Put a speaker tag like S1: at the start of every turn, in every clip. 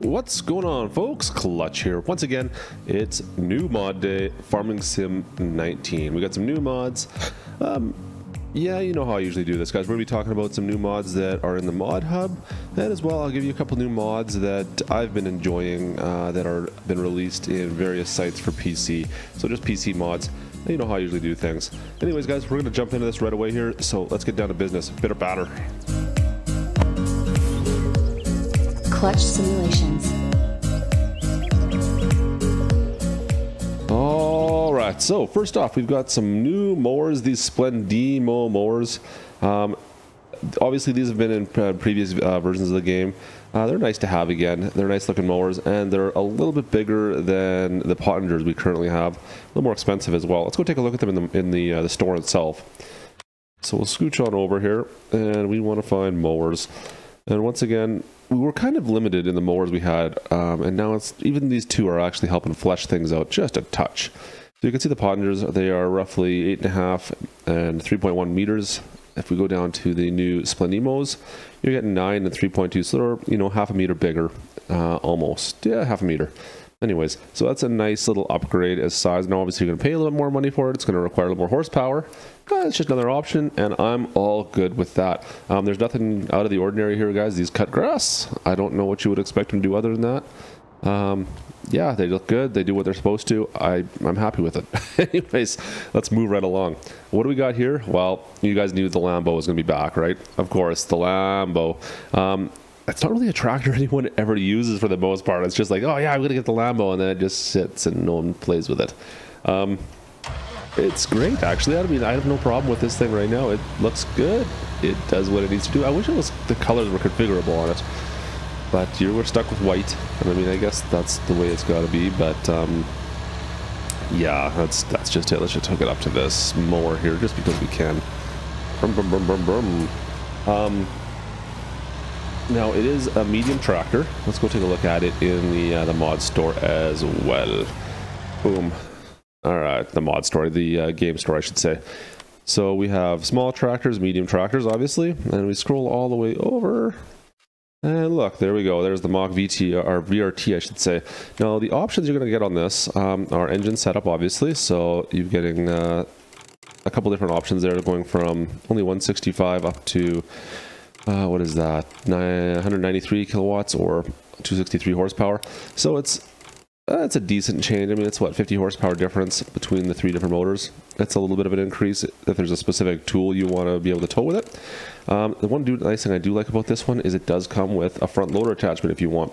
S1: What's going on, folks? Klutch here. Once again, it's new mod day, Farming Sim 19. We got some new mods. Yeah, you know how I usually do this, guys. We're going to be talking about some new mods that are in the mod hub, and as well, I'll give you a couple new mods that I've been enjoying that are been released in various sites for PC. So just PC mods. You know how I usually do things. Anyways, guys, we're going to jump into this right away here. So let's get down to business. Bitter batter.
S2: Klutch simulations.
S1: All right, so first off, we've got some new mowers, these Splendimo mowers. Obviously, these have been in previous versions of the game. They're nice to have again. They're nice looking mowers, and they're a little bit bigger than the Pottingers we currently have. A little more expensive as well. Let's go take a look at them in the store itself. So we'll scooch on over here, and we want to find mowers. And once again, we were kind of limited in the mowers we had, and now it's even these two are actually helping flesh things out just a touch. So you can see the Pottingers, they are roughly 8.5 and 3.1 meters. If we go down to the new Splendimos, you're getting 9 and 3.2, so they're, you know, half a meter bigger, almost. Yeah, half a meter. Anyways, so that's a nice little upgrade as size. Now, obviously, you're going to pay a little more money for it. It's going to require a little more horsepower. It's just another option, and I'm all good with that. There's nothing out of the ordinary here, guys. These cut grass. I don't know what you would expect them to do other than that. Yeah, they look good. They do what they're supposed to. I'm happy with it. Anyways, let's move right along. What do we got here? Well, you guys knew the Lambo was going to be back, right? Of course, the Lambo. It's not really a tractor anyone ever uses for the most part. It's just like, oh yeah, I'm going to get the Lambo, and then it just sits and no one plays with it. It's great, actually. I mean, I have no problem with this thing right now. It looks good. It does what it needs to do. I wish the colors were configurable on it. But we're stuck with white, and I mean, I guess that's the way it's got to be. But yeah, that's just it. Let's just hook it up to this mower here, just because we can. Brum, brum, brum, brum, brum. Now it is a medium tractor. Let's go take a look at it in the mod store as well. Boom. All right, the mod store, the game store, I should say. So we have small tractors, medium tractors, obviously, and we scroll all the way over. And look, there we go. There's the Mach VT, or VRT, I should say. Now, the options you're going to get on this are engine setup, obviously. So you're getting a couple different options there, going from only 165 up to, what is that, 193 kilowatts or 263 horsepower. So it's a decent change. I mean, it's what, 50 horsepower difference between the three different motors. It's a little bit of an increase if there's a specific tool you want to be able to tow with it. The one nice thing I do like about this one is it does come with a front loader attachment if you want.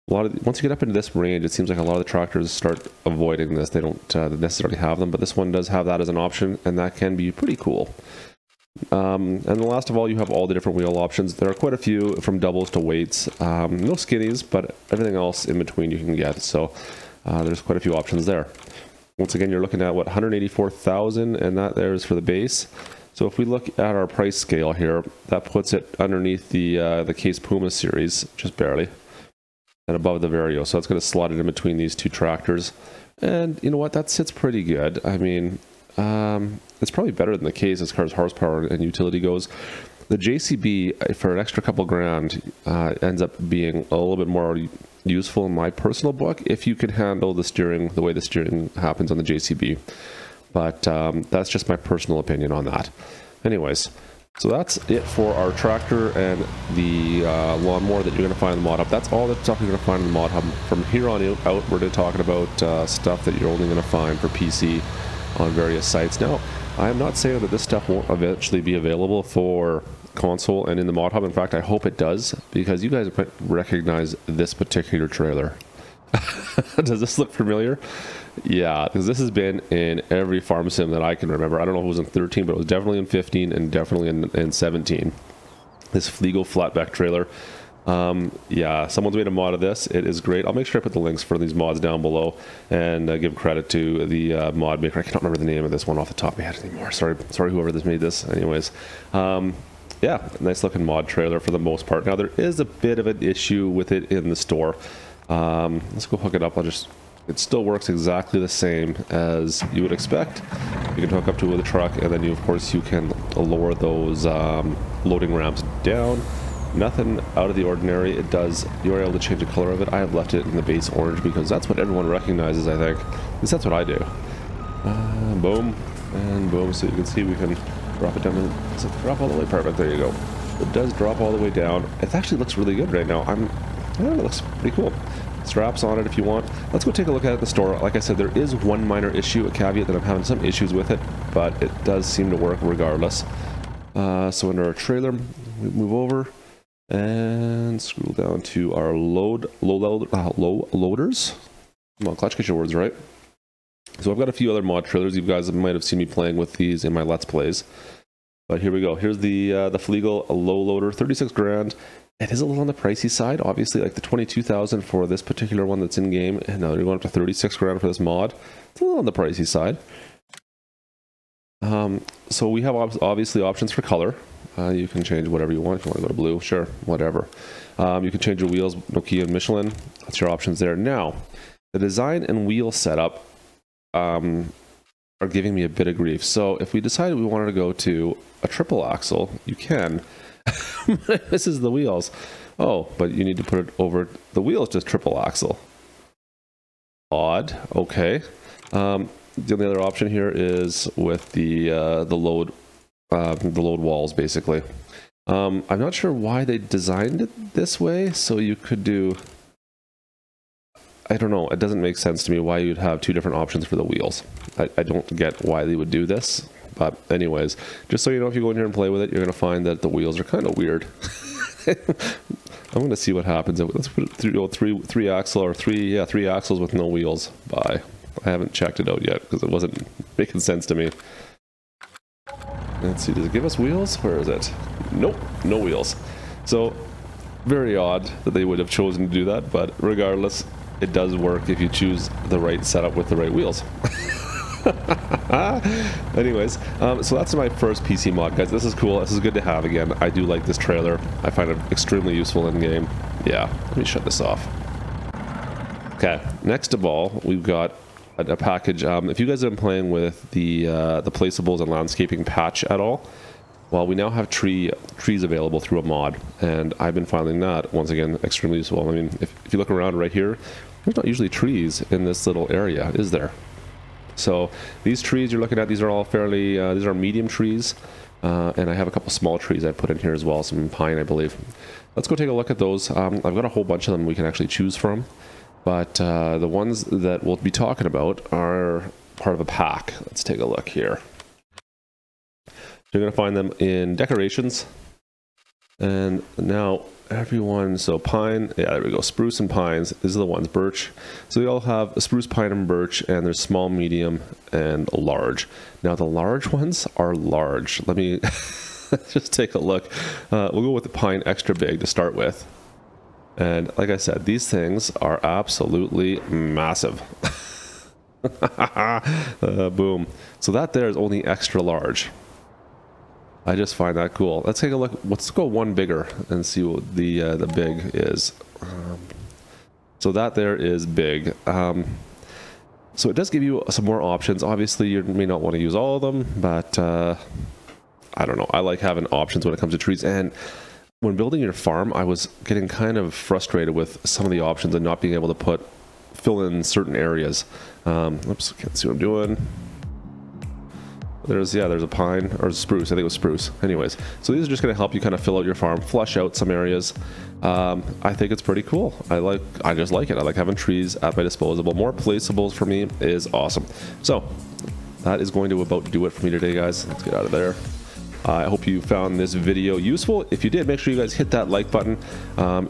S1: Once you get up into this range, it seems like a lot of the tractors start avoiding this. They don't necessarily have them, but this one does have that as an option, and that can be pretty cool. And the last of all, you have all the different wheel options. There are quite a few, from doubles to weights. No skinnies, but everything else in between you can get. So there's quite a few options there. Once again, you're looking at what, 184,000, and that there is for the base. So if we look at our price scale here, that puts it underneath the Case Puma series, just barely, and above the Vario. So it's going to slot it in between these two tractors. And you know what? That sits pretty good. I mean, it's probably better than the Case as far as horsepower and utility goes. The JCB, for an extra couple grand, ends up being a little bit more useful in my personal book if you can handle the steering the way the steering happens on the JCB. But that's just my personal opinion on that. Anyways, so that's it for our tractor and the lawnmower that you're going to find in the mod hub. That's all the stuff you're going to find in the mod hub. From here on out, we're talking about stuff that you're only going to find for PC on various sites. Now, I am not saying that this stuff won't eventually be available for console and in the mod hub. In fact, I hope it does, because you guys might recognize this particular trailer. Does this look familiar? Yeah, because this has been in every farm sim that I can remember. I don't know if it was in 13, but it was definitely in 15 and definitely in 17. This Flielg flatback trailer. Yeah, someone's made a mod of this. It is great. I'll make sure I put the links for these mods down below, and give credit to the mod maker. I can't remember the name of this one off the top of my head anymore. Sorry whoever this made this. Anyways, yeah, nice looking mod trailer for the most part. Now, there is a bit of an issue with it in the store. Let's go hook it up. It still works exactly the same as you would expect. You can hook up to with a truck, and then of course you can lower those loading ramps down. Nothing out of the ordinary. It does, you are able to change the color of it. I have left it in the base orange because that's what everyone recognizes, I think. At least that's what I do. Boom, and boom. So you can see we can drop it down. Does it drop all the way? Perfect, there you go. It does drop all the way down. It actually looks really good right now. I don't know, it looks pretty cool. Straps on it if you want. Let's go take a look at it in the store. Like I said, there is one minor issue, a caveat that I'm having some issues with it, but it does seem to work regardless. So under our trailer, we move over and scroll down to our low loaders. Come on, Klutch, get your words right. So I've got a few other mod trailers. You guys might have seen me playing with these in my Let's Plays. But here we go. Here's the Flielg low loader, 36 grand. It is a little on the pricey side, obviously, like the 22,000 for this particular one that's in game, and now they're going up to 36 grand for this mod. It's a little on the pricey side. So we have obviously options for color. You can change whatever you want. If you want to go to blue, sure, whatever. You can change your wheels, Nokia and Michelin. That's your options there. Now, the design and wheel setup are giving me a bit of grief. So if we decided we wanted to go to a triple axle, you can. This is the wheels. Oh, but you need to put it over. The wheel is just triple axle. Odd. Okay. The only other option here is with the load walls, basically. I'm not sure why they designed it this way, so you could do. I don't know. It doesn't make sense to me why you'd have two different options for the wheels. I don't get why they would do this. But anyways, just so you know, if you go in here and play with it, you're going to find that the wheels are kind of weird. I'm going to see what happens. Let's put it through three axle or three axles with no wheels. Bye. I haven't checked it out yet because it wasn't making sense to me. Let's see, does it give us wheels? Where is it? Nope, no wheels. So, very odd that they would have chosen to do that, but regardless, it does work if you choose the right setup with the right wheels. Anyways, so that's my first PC mod, guys. This is cool. This is good to have again. I do like this trailer. I find it extremely useful in game. Yeah, let me shut this off. Okay, next of all, we've got a package. If you guys have been playing with the Placeables and landscaping patch at all, well, we now have trees available through a mod, and I've been finding that once again extremely useful. I mean, if you look around right here, there's not usually trees in this little area, is there? So these trees you're looking at, these are all fairly, these are medium trees, and I have a couple small trees I put in here as well, some pine, I believe. Let's go take a look at those. I've got a whole bunch of them we can actually choose from, but the ones that we'll be talking about are part of a pack. Let's take a look here. You're going to find them in decorations, and now everyone, so pine, yeah, there we go, spruce and pines, these are the ones, birch. So they all have a spruce, pine, and birch, and there's small, medium, and large. Now the large ones are large. Let me just take a look. We'll go with the pine extra big to start with. And like I said, these things are absolutely massive. Boom. So that there is only extra large. I just find that cool. Let's take a look. Let's go one bigger and see what the big is. So that there is big. So it does give you some more options. Obviously, you may not want to use all of them, but I don't know. I like having options when it comes to trees. And when building your farm, I was getting kind of frustrated with some of the options and not being able to fill in certain areas. Oops, can't see what I'm doing. There's a pine, or spruce, I think it was spruce. Anyways, so these are just going to help you kind of fill out your farm, flush out some areas. I think it's pretty cool. I just like it. I like having trees at my disposal. More placeables for me is awesome. So that is going to about do it for me today, guys. Let's get out of there. I hope you found this video useful. If you did, make sure you guys hit that like button.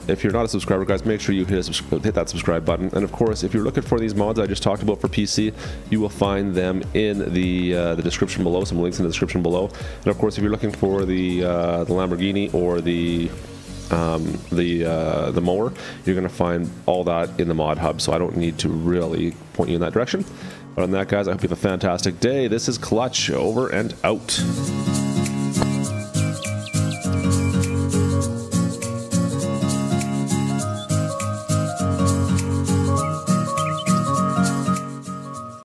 S1: If you're not a subscriber, guys, make sure you hit that subscribe button. And of course, if you're looking for these mods I just talked about for PC, you will find them in the description below. Some links in the description below. And of course, if you're looking for the Lamborghini or the mower, you're going to find all that in the mod hub. So I don't need to really point you in that direction. But on that, guys, I hope you have a fantastic day. This is Klutch, over and out.